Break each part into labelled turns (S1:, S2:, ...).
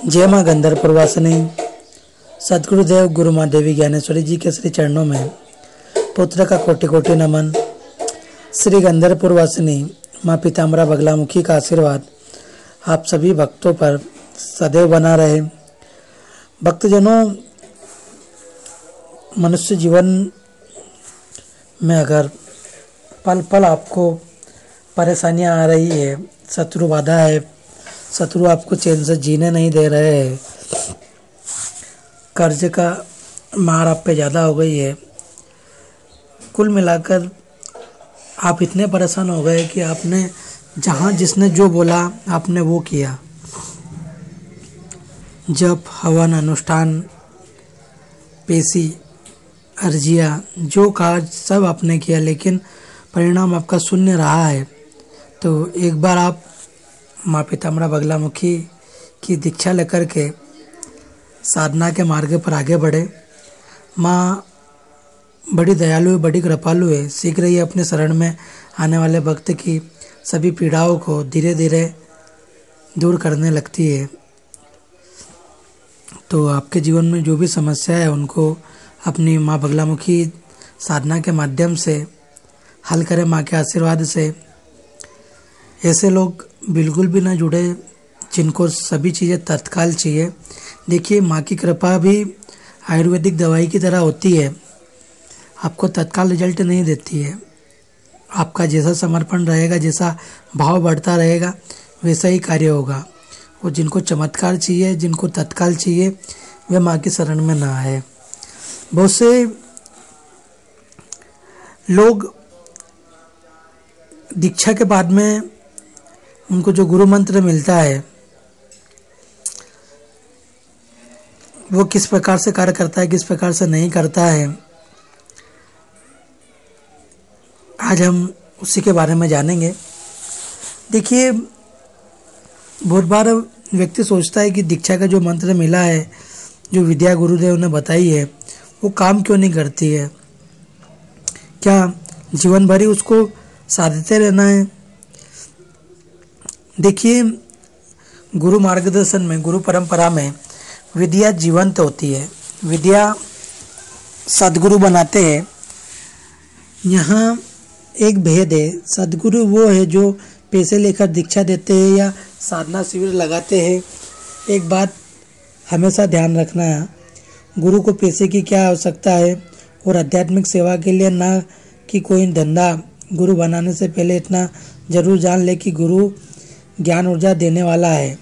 S1: जय माँ गंधर्वपुरवासिनी सदगुरुदेव गुरु माँ देवी ज्ञानेश्वरी जी के श्री चरणों में पुत्र का कोटि कोटि नमन। श्री गंधर्वपुरवासिनी माँ पीताम्बरा बगलामुखी का आशीर्वाद आप सभी भक्तों पर सदैव बना रहे। भक्तजनों, मनुष्य जीवन में अगर पल पल आपको परेशानियां आ रही है, शत्रु बाधा है, शत्रु आपको चैन से जीने नहीं दे रहे हैं, कर्ज का मार आप पे ज़्यादा हो गई है, कुल मिलाकर आप इतने परेशान हो गए कि आपने जहाँ जिसने जो बोला आपने वो किया। जप, हवन, अनुष्ठान, पेशी, अर्जिया, जो कार्य सब आपने किया, लेकिन परिणाम आपका शून्य रहा है। तो एक बार आप माँ पीताम्बरा बगलामुखी की दीक्षा लेकर के साधना के मार्ग पर आगे बढ़े। माँ बड़ी दयालु है, बड़ी कृपालु है, शीघ्र ही अपने शरण में आने वाले भक्त की सभी पीड़ाओं को धीरे धीरे दूर करने लगती है। तो आपके जीवन में जो भी समस्या है उनको अपनी माँ बगलामुखी साधना के माध्यम से हल करें माँ के आशीर्वाद से। ऐसे लोग बिल्कुल भी ना जुड़े जिनको सभी चीज़ें तत्काल चाहिए। देखिए, माँ की कृपा भी आयुर्वेदिक दवाई की तरह होती है, आपको तत्काल रिजल्ट नहीं देती है। आपका जैसा समर्पण रहेगा, जैसा भाव बढ़ता रहेगा, वैसा ही कार्य होगा। और जिनको चमत्कार चाहिए, जिनको तत्काल चाहिए, वे माँ की शरण में ना आए। बहुत से लोग दीक्षा के बाद में उनको जो गुरु मंत्र मिलता है वो किस प्रकार से कार्य करता है, किस प्रकार से नहीं करता है, आज हम उसी के बारे में जानेंगे। देखिए, बहुत बार व्यक्ति सोचता है कि दीक्षा का जो मंत्र मिला है, जो विद्या गुरुदेव ने बताई है, वो काम क्यों नहीं करती है। क्या जीवन भर ही उसको साधते रहना है। देखिए, गुरु मार्गदर्शन में, गुरु परंपरा में विद्या जीवंत होती है, विद्या सदगुरु बनाते हैं। यहाँ एक भेद है, सदगुरु वो है जो पैसे लेकर दीक्षा देते हैं या साधना शिविर लगाते हैं। एक बात हमेशा ध्यान रखना है, गुरु को पैसे की क्या आवश्यकता है और आध्यात्मिक सेवा के लिए ना कि कोई धंधा। गुरु बनाने से पहले इतना जरूर जान ले कि गुरु ज्ञान ऊर्जा देने वाला है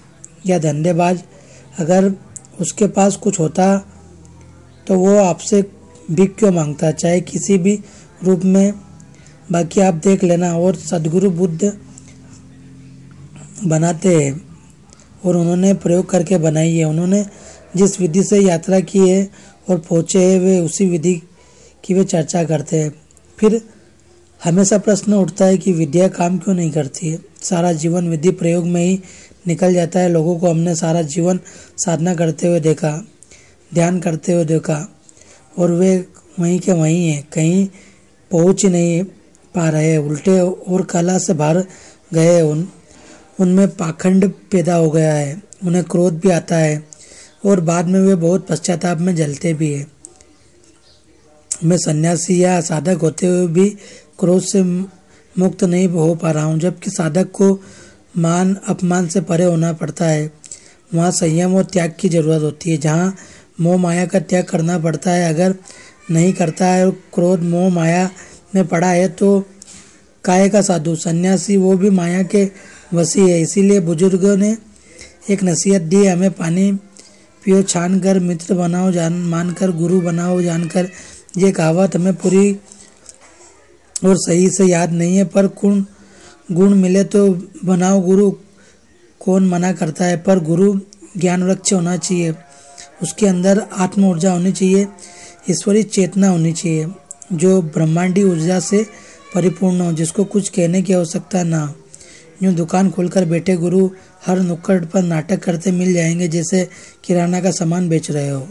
S1: या धंधेबाज। अगर उसके पास कुछ होता तो वो आपसे भीख क्यों मांगता, चाहे किसी भी रूप में। बाकी आप देख लेना। और सदगुरु बुद्ध बनाते हैं और उन्होंने प्रयोग करके बनाई है। उन्होंने जिस विधि से यात्रा की है और पहुँचे हैं, वे उसी विधि की वे चर्चा करते हैं। फिर हमेशा प्रश्न उठता है कि विद्या काम क्यों नहीं करती है। सारा जीवन विधि प्रयोग में ही निकल जाता है। लोगों को हमने सारा जीवन साधना करते हुए देखा, ध्यान करते हुए देखा, और वे वहीं के वहीं हैं, कहीं पहुंच ही नहीं पा रहे, उल्टे और कला से भर गए। उनमें पाखंड पैदा हो गया है, उन्हें क्रोध भी आता है और बाद में वे बहुत पश्चाताप में जलते भी है। मैं सन्यासी या साधक होते हुए भी क्रोध से मुक्त नहीं हो पा रहा हूँ, जबकि साधक को मान अपमान से परे होना पड़ता है। वहाँ संयम और त्याग की जरूरत होती है, जहाँ मोह माया का त्याग करना पड़ता है। अगर नहीं करता है और क्रोध मोह माया में पड़ा है तो काहे का साधु। सन्यासी वो भी माया के वशी है। इसीलिए बुजुर्गों ने एक नसीहत दी, हमें पानी पियो छान कर, मित्र बनाओ जान मानकर, गुरु बनाओ जानकर। ये कहावत हमें पूरी और सही से याद नहीं है, पर गुण मिले तो बनाओ गुरु, कौन मना करता है। पर गुरु ज्ञान वृक्ष होना चाहिए, उसके अंदर आत्म ऊर्जा होनी चाहिए, ईश्वरी चेतना होनी चाहिए, जो ब्रह्मांडी ऊर्जा से परिपूर्ण हो, जिसको कुछ कहने की आवश्यकता ना हो। यूँ दुकान खोलकर बैठे गुरु हर नुक्कड़ पर नाटक करते मिल जाएंगे, जैसे किराना का सामान बेच रहे हो।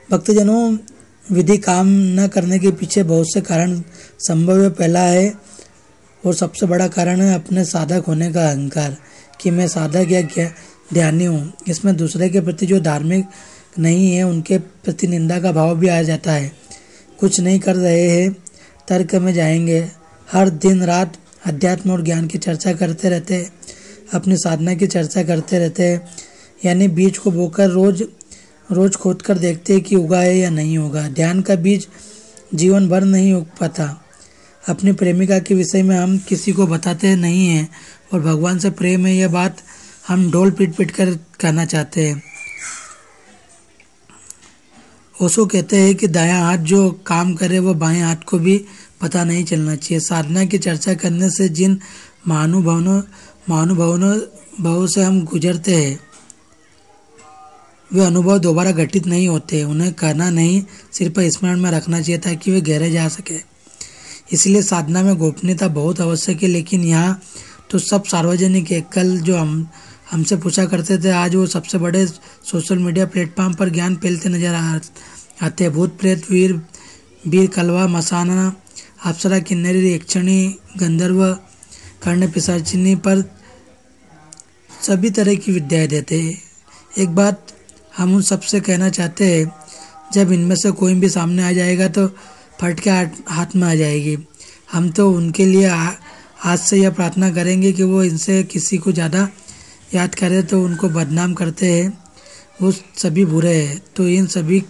S1: भक्तजनों, विधि काम न करने के पीछे बहुत से कारण संभव है। पहला है और सबसे बड़ा कारण है अपने साधक होने का अहंकार कि मैं साधक या ध्यानी हूँ। इसमें दूसरे के प्रति जो धार्मिक नहीं है उनके प्रति निंदा का भाव भी आ जाता है। कुछ नहीं कर रहे हैं, तर्क में जाएंगे, हर दिन रात अध्यात्म और ज्ञान की चर्चा करते रहते हैं, अपनी साधना की चर्चा करते रहते हैं, यानी बीज को बोकर रोज खोद कर देखते हैं कि उगा है या नहीं होगा। ध्यान का बीज जीवन भर नहीं उग पाता। अपनी प्रेमिका के विषय में हम किसी को बताते नहीं हैं और भगवान से प्रेम है यह बात हम ढोल पीट कर कहना चाहते हैं। ओशो कहते हैं कि दायां हाथ जो काम करे वो बाएं हाथ को भी पता नहीं चलना चाहिए। साधना की चर्चा करने से जिन महानुभवों से हम गुजरते हैं वे अनुभव दोबारा घटित नहीं होते। उन्हें कहना नहीं, सिर्फ स्मरण में रखना चाहिए ताकि वे गहरे जा सके। इसलिए साधना में गोपनीयता बहुत आवश्यक है, लेकिन यहाँ तो सब सार्वजनिक है। कल जो हमसे पूछा करते थे, आज वो सबसे बड़े सोशल मीडिया प्लेटफॉर्म पर ज्ञान फैलते नजर आते हैं। भूत प्रेत, वीर कलवा, मसाना, अप्सरा, किन्नरी, यक्षिणी, गंधर्व, कर्ण पिशाचिनी पर सभी तरह की विद्याएं देते हैं। एक बात हम उन सबसे कहना चाहते हैं, जब इनमें से कोई भी सामने आ जाएगा तो फट के हाथ में आ जाएगी। हम तो उनके लिए आज से यह प्रार्थना करेंगे कि वो इनसे किसी को ज़्यादा याद करें तो उनको बदनाम करते हैं, वो सभी बुरे हैं। तो इन सभी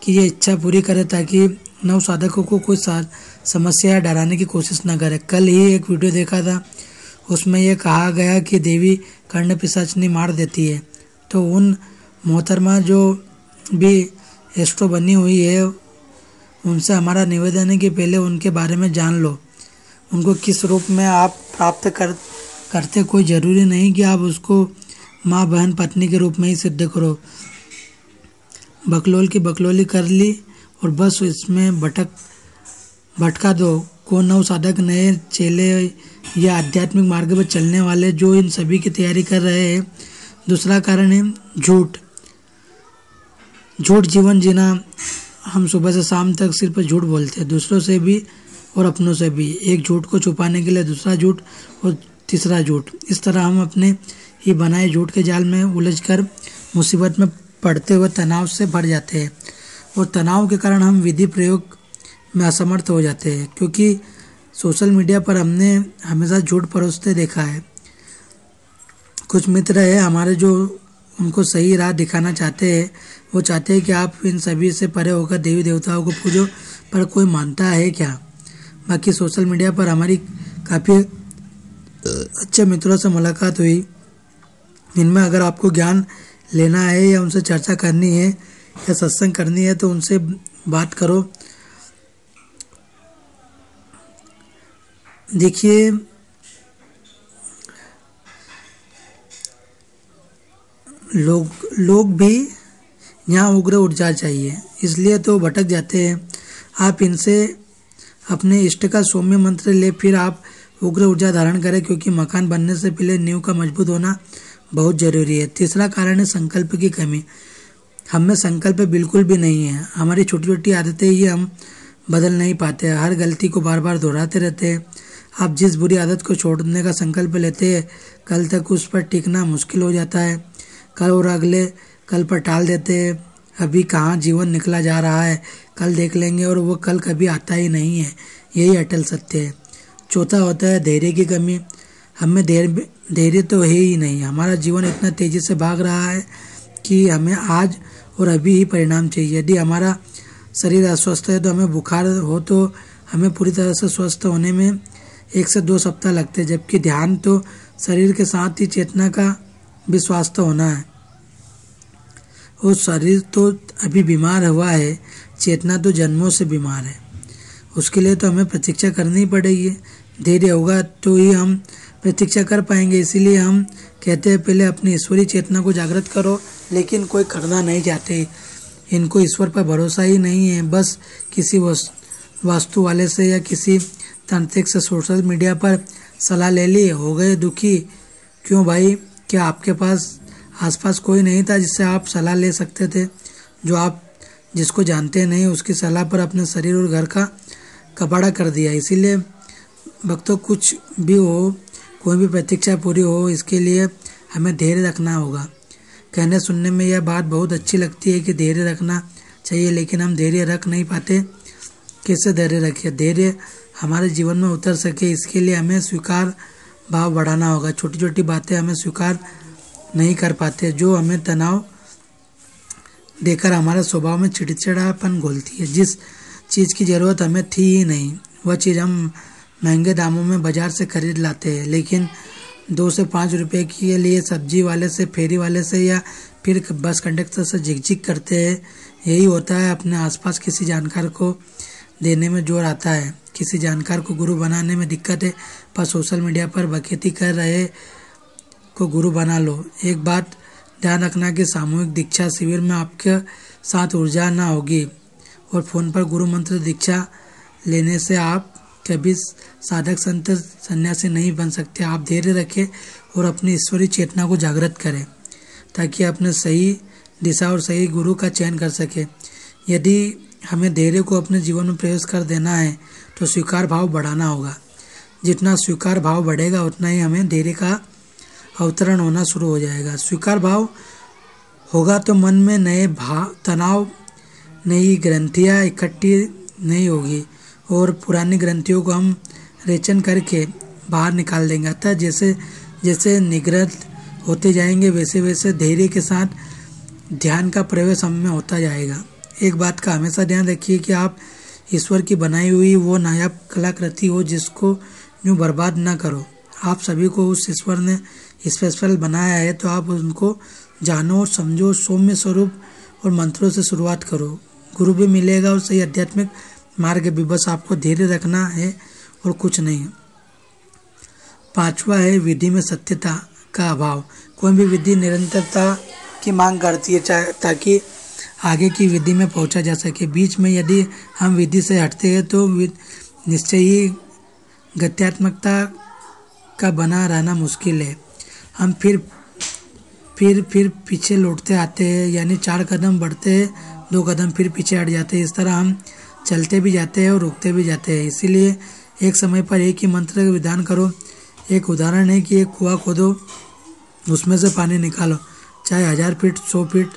S1: की ये इच्छा पूरी करे ताकि नव साधकों को कोई समस्या डराने की कोशिश न करे। कल ही एक वीडियो देखा था, उसमें यह कहा गया कि देवी कर्ण पिशाचिनी मार देती है। तो उन मोहतरमा जो भी एस्ट्रो बनी हुई है उनसे हमारा निवेदन है कि पहले उनके बारे में जान लो। उनको किस रूप में आप प्राप्त करते कोई ज़रूरी नहीं कि आप उसको माँ, बहन, पत्नी के रूप में ही सिद्ध करो। बकलोल की बकलोली कर ली और बस इसमें भटका दो। को नव साधक, नए चेले या आध्यात्मिक मार्ग पर चलने वाले जो इन सभी की तैयारी कर रहे हैं। दूसरा कारण है झूठ जीवन जीना। हम सुबह से शाम तक सिर्फ झूठ बोलते हैं, दूसरों से भी और अपनों से भी। एक झूठ को छुपाने के लिए दूसरा झूठ और तीसरा झूठ। इस तरह हम अपने ही बनाए झूठ के जाल में उलझकर मुसीबत में पड़ते हुए तनाव से भर जाते हैं और तनाव के कारण हम विधि प्रयोग में असमर्थ हो जाते हैं, क्योंकि सोशल मीडिया पर हमने हमेशा झूठ परोसते देखा है। कुछ मित्र है हमारे जो उनको सही राह दिखाना चाहते हैं। वो चाहते हैं कि आप इन सभी से परे होकर देवी देवताओं को पूजो, पर कोई मानता है क्या? बाकी सोशल मीडिया पर हमारी काफ़ी अच्छे मित्रों से मुलाकात हुई। इनमें अगर आपको ज्ञान लेना है या उनसे चर्चा करनी है या सत्संग करनी है तो उनसे बात करो। देखिए, लोग भी यहाँ उग्र ऊर्जा चाहिए, इसलिए तो भटक जाते हैं। आप इनसे अपने इष्ट का सौम्य मंत्र ले, फिर आप उग्र ऊर्जा धारण करें, क्योंकि मकान बनने से पहले नींव का मजबूत होना बहुत जरूरी है। तीसरा कारण है संकल्प की कमी। हम में संकल्प बिल्कुल भी नहीं है। हमारी छोटी छोटी आदतें ही हम बदल नहीं पाते, हर गलती को बार बार दोहराते रहते हैं। आप जिस बुरी आदत को छोड़ने का संकल्प लेते हैं, कल तक उस पर टिकना मुश्किल हो जाता है। कल और अगले कल पर टाल देते हैं। अभी कहाँ जीवन निकला जा रहा है, कल देख लेंगे, और वो कल कभी आता ही नहीं है। यही अटल सत्य है। चौथा होता है धैर्य की कमी। हमें धैर्य तो है ही नहीं। हमारा जीवन इतना तेजी से भाग रहा है कि हमें आज और अभी ही परिणाम चाहिए। यदि हमारा शरीर अस्वस्थ है तो हमें बुखार हो तो हमें पूरी तरह से स्वस्थ होने में 1 से 2 सप्ताह लगते हैं, जबकि ध्यान तो शरीर के साथ ही चेतना का भी स्वास्थ्य होना है। और शरीर तो अभी बीमार हुआ है, चेतना तो जन्मों से बीमार है। उसके लिए तो हमें प्रतीक्षा करनी पड़ेगी। धैर्य होगा तो ही हम प्रतीक्षा कर पाएंगे। इसीलिए हम कहते हैं पहले अपनी ईश्वरीय चेतना को जागृत करो, लेकिन कोई करना नहीं चाहते। इनको ईश्वर पर भरोसा ही नहीं है। बस किसी वास्तु वाले से या किसी तांत्रिक से सोशल मीडिया पर सलाह ले ली, हो गए दुखी। क्यों भाई? क्या आपके पास आसपास कोई नहीं था जिससे आप सलाह ले सकते थे? जो आप जिसको जानते नहीं उसकी सलाह पर अपने शरीर और घर का कबाड़ा कर दिया। इसीलिए भक्तों, कुछ भी हो, कोई भी प्रतीक्षा पूरी हो, इसके लिए हमें धैर्य रखना होगा। कहने सुनने में यह बात बहुत अच्छी लगती है कि धैर्य रखना चाहिए, लेकिन हम धैर्य रख नहीं पाते। कैसे धैर्य रखें? धैर्य हमारे जीवन में उतर सके, इसके लिए हमें स्वीकार भाव बढ़ाना होगा। छोटी छोटी बातें हमें स्वीकार नहीं कर पाते, जो हमें तनाव देकर हमारे स्वभाव में चिड़चिड़ापन घोलती है। जिस चीज़ की ज़रूरत हमें थी ही नहीं, वह चीज़ हम महंगे दामों में बाजार से खरीद लाते हैं, लेकिन 2 से 5 रुपए के लिए सब्जी वाले से, फेरी वाले से या फिर बस कंडक्टर से झिकझिक करते हैं। यही होता है, अपने आसपास किसी जानकार को देने में जोर आता है, किसी जानकार को गुरु बनाने में दिक्कत है, पर सोशल मीडिया पर बखेती कर रहे को गुरु बना लो। एक बात ध्यान रखना कि सामूहिक दीक्षा शिविर में आपके साथ ऊर्जा ना होगी, और फ़ोन पर गुरु मंत्र दीक्षा लेने से आप कभी साधक संत सन्यासी नहीं बन सकते। आप धैर्य रखें और अपनी ईश्वरीय चेतना को जागृत करें, ताकि अपने सही दिशा और सही गुरु का चयन कर सके। यदि हमें धैर्य को अपने जीवन में प्रवेश कर देना है तो स्वीकार भाव बढ़ाना होगा। जितना स्वीकार भाव बढ़ेगा उतना ही हमें धैर्य का अवतरण होना शुरू हो जाएगा। स्वीकार भाव होगा तो मन में नए भाव, तनाव, नई ग्रंथियाँ इकट्ठी नहीं होगी और पुरानी ग्रंथियों को हम रेचन करके बाहर निकाल देंगे। अतः जैसे जैसे निगृत होते जाएंगे, वैसे वैसे धैर्य के साथ ध्यान का प्रवेश हम में होता जाएगा। एक बात का हमेशा ध्यान रखिए कि आप ईश्वर की बनाई हुई वो नायाब कलाकृति हो, जिसको यूँ बर्बाद ना करो। आप सभी को उस ईश्वर ने स्पेशल बनाया है, तो आप उनको जानो, समझो, सौम्य स्वरूप और मंत्रों से शुरुआत करो। गुरु भी मिलेगा और सही आध्यात्मिक मार्ग भी, बस आपको धैर्य रखना है और कुछ नहीं। 5वां है विधि में सत्यता का अभाव। कोई भी विधि निरंतरता की मांग करती है, ताकि आगे की विधि में पहुंचा जा सके। बीच में यदि हम विधि से हटते हैं तो निश्चय ही गत्यात्मकता का बना रहना मुश्किल है। हम फिर पीछे लौटते आते हैं, यानी 4 कदम बढ़ते हैं, 2 कदम फिर पीछे हट जाते हैं। इस तरह हम चलते भी जाते हैं और रुकते भी जाते हैं। इसीलिए एक समय पर एक ही मंत्र का विधान करो। एक उदाहरण है कि एक कुआं खोदो, उसमें से पानी निकालो। चाहे 1000 फीट, 100 फीट,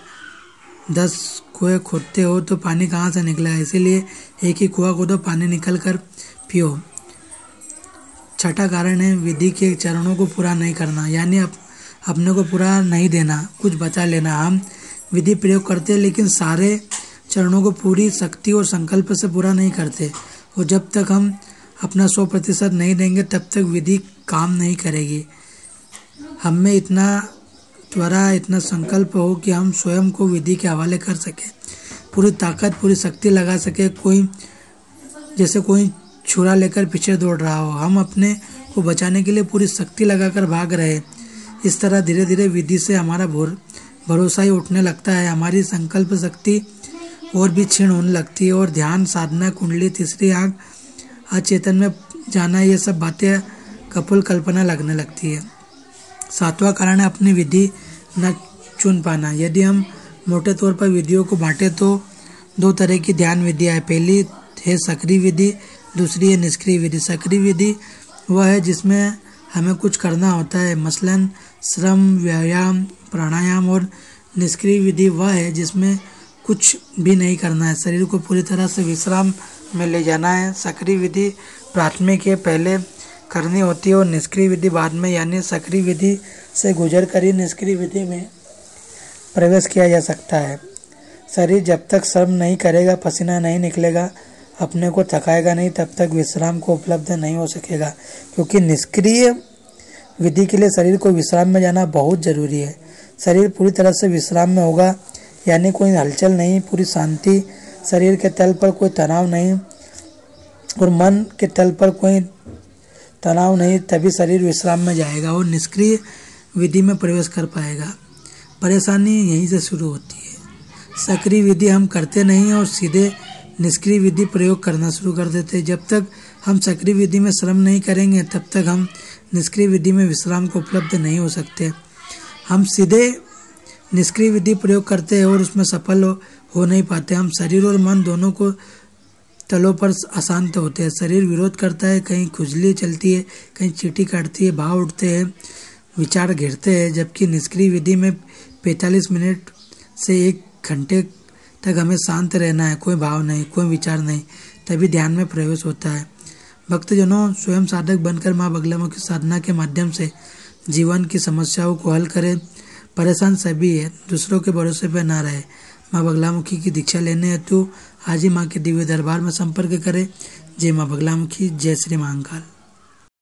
S1: 10 कुएं खोदते हो तो पानी कहाँ से निकलेगा। इसीलिए एक ही कुआं खोदो, पानी निकल कर पियो। 6वां कारण है विधि के चरणों को पूरा नहीं करना, यानी अपने को पूरा नहीं देना, कुछ बचा लेना। हम विधि प्रयोग करते हैं, लेकिन सारे चरणों को पूरी शक्ति और संकल्प से पूरा नहीं करते, और जब तक हम अपना 100% नहीं देंगे तब तक विधि काम नहीं करेगी। हम में इतना त्वरा, इतना संकल्प हो कि हम स्वयं को विधि के हवाले कर सके, पूरी ताकत, पूरी शक्ति लगा सके। जैसे कोई छुरा लेकर पीछे दौड़ रहा हो, हम अपने को बचाने के लिए पूरी शक्ति लगाकर भाग रहे। इस तरह धीरे धीरे विधि से हमारा भरोसा ही उठने लगता है, हमारी संकल्प शक्ति और भी क्षीण होने लगती है, और ध्यान, साधना, कुंडली, तीसरी आंख, अचेतन में जाना, ये सब बातें कपोल कल्पना लगने लगती है। 7वां कारण है अपनी विधि न चुन पाना। यदि हम मोटे तौर पर विधियों को बांटे तो 2 तरह की ध्यान विधियाँ है। पहली है सक्रिय विधि, दूसरी है निष्क्रिय विधि। सक्रिय विधि वह है जिसमें हमें कुछ करना होता है, मसलन श्रम, व्यायाम, प्राणायाम, और निष्क्रिय विधि वह है जिसमें कुछ भी नहीं करना है, शरीर को पूरी तरह से विश्राम में ले जाना है। सक्रिय विधि प्राथमिक है, पहले करनी होती है, और निष्क्रिय विधि बाद में, यानी सक्रिय विधि से गुजर कर ही निष्क्रिय विधि में प्रवेश किया जा सकता है। शरीर जब तक श्रम नहीं करेगा, पसीना नहीं निकलेगा, अपने को थकाएगा नहीं, तब तक विश्राम को उपलब्ध नहीं हो सकेगा। क्योंकि निष्क्रिय विधि के लिए शरीर को विश्राम में जाना बहुत ज़रूरी है। शरीर पूरी तरह से विश्राम में होगा, यानी कोई हलचल नहीं, पूरी शांति, शरीर के तल पर कोई तनाव नहीं और मन के तल पर कोई तनाव नहीं, तभी शरीर विश्राम में जाएगा और निष्क्रिय विधि में प्रवेश कर पाएगा। परेशानी यहीं से शुरू होती है। सक्रिय विधि हम करते नहीं और सीधे निष्क्रिय विधि प्रयोग करना शुरू कर देते हैं। जब तक हम सक्रिय विधि में श्रम नहीं करेंगे तब तक हम निष्क्रिय विधि में विश्राम को उपलब्ध नहीं हो सकते। हम सीधे निष्क्रिय विधि प्रयोग करते हैं और उसमें सफल हो नहीं पाते। हम शरीर और मन दोनों को तलों पर अशांत होते हैं, शरीर विरोध करता है, कहीं खुजली चलती है, कहीं चींटी काटती है, भाव उठते हैं, विचार घिरते हैं। जबकि निष्क्रिय विधि में 45 मिनट से 1 घंटे तक हमें शांत रहना है, कोई भाव नहीं, कोई विचार नहीं, तभी ध्यान में प्रवेश होता है। भक्तजनों, स्वयं साधक बनकर माँ बगलामुखी साधना के माध्यम से जीवन की समस्याओं को हल करें। परेशान सभी है, दूसरों के भरोसे पर ना रहे। माँ बगलामुखी की दीक्षा लेने हेतु आज ही माँ के दिव्य दरबार में संपर्क करें। जय माँ बगलामुखी, जय श्री महाकाल।